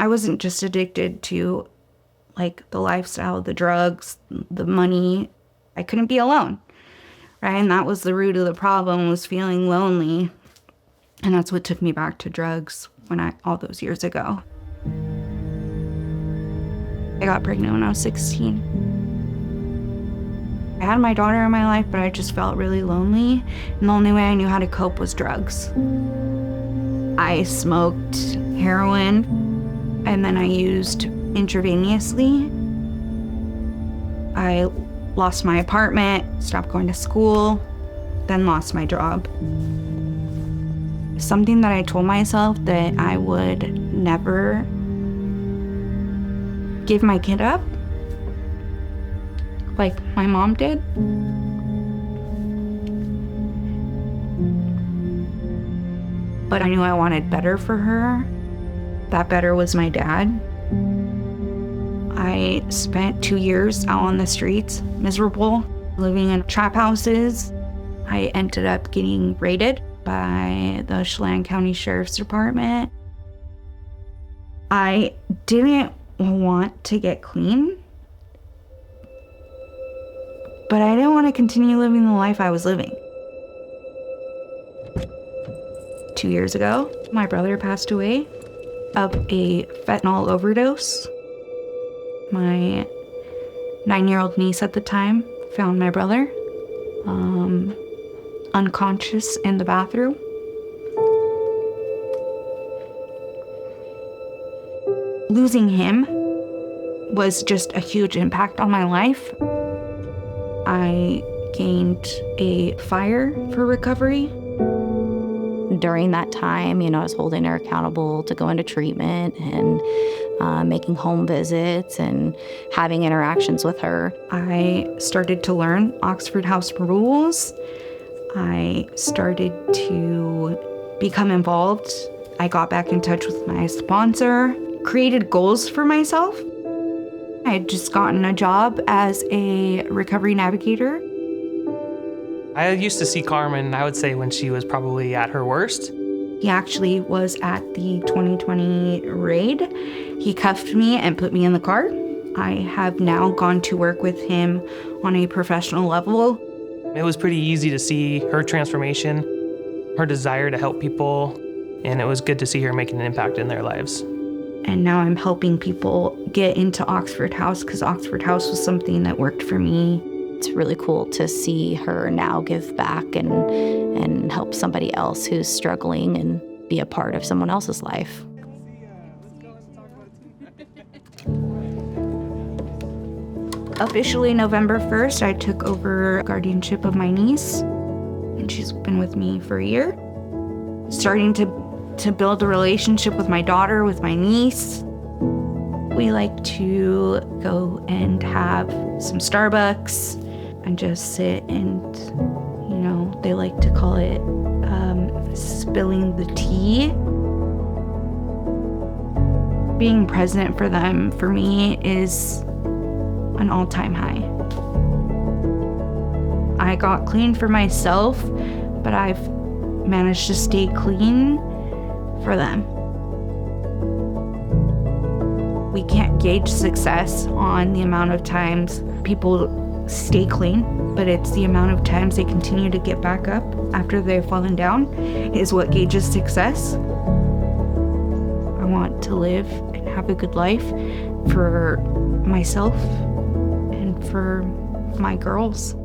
I wasn't just addicted to like the lifestyle, the drugs, the money. I couldn't be alone, right? And that was the root of the problem, was feeling lonely. And that's what took me back to drugs all those years ago. I got pregnant when I was 16. I had my daughter in my life, but I just felt really lonely. And the only way I knew how to cope was drugs. I smoked heroin, and then I used intravenously. I lost my apartment, stopped going to school, then lost my job. Something that I told myself that I would never give my kid up, like my mom did. But I knew I wanted better for her. That better was my dad. I spent 2 years out on the streets, miserable, living in trap houses. I ended up getting raided by the Chelan County Sheriff's Department. I didn't want to get clean, but I didn't want to continue living the life I was living. 2 years ago, my brother passed away of a fentanyl overdose. My 9-year-old niece at the time found my brother unconscious in the bathroom. Losing him was just a huge impact on my life. I gained a fire for recovery. During that time, I was holding her accountable to go into treatment and making home visits and having interactions with her. I started to learn Oxford House rules. I started to become involved. I got back in touch with my sponsor, created goals for myself. I had just gotten a job as a recovery navigator. I used to see Carmen, I would say, when she was probably at her worst. He actually was at the 2020 raid. He cuffed me and put me in the car. I have now gone to work with him on a professional level. It was pretty easy to see her transformation, her desire to help people, and it was good to see her making an impact in their lives. And now I'm helping people get into Oxford House because Oxford House was something that worked for me. It's really cool to see her now give back and help somebody else who's struggling and be a part of someone else's life. Officially November 1st, I took over guardianship of my niece, and she's been with me for a year. Starting to build a relationship with my daughter, with my niece. We like to go and have some Starbucks and just sit and, they like to call it spilling the tea. Being present for them, for me, is an all-time high. I got clean for myself, but I've managed to stay clean for them. We can't gauge success on the amount of times people stay clean, but it's the amount of times they continue to get back up after they've fallen down is what gauges success. I want to live and have a good life for myself and for my girls.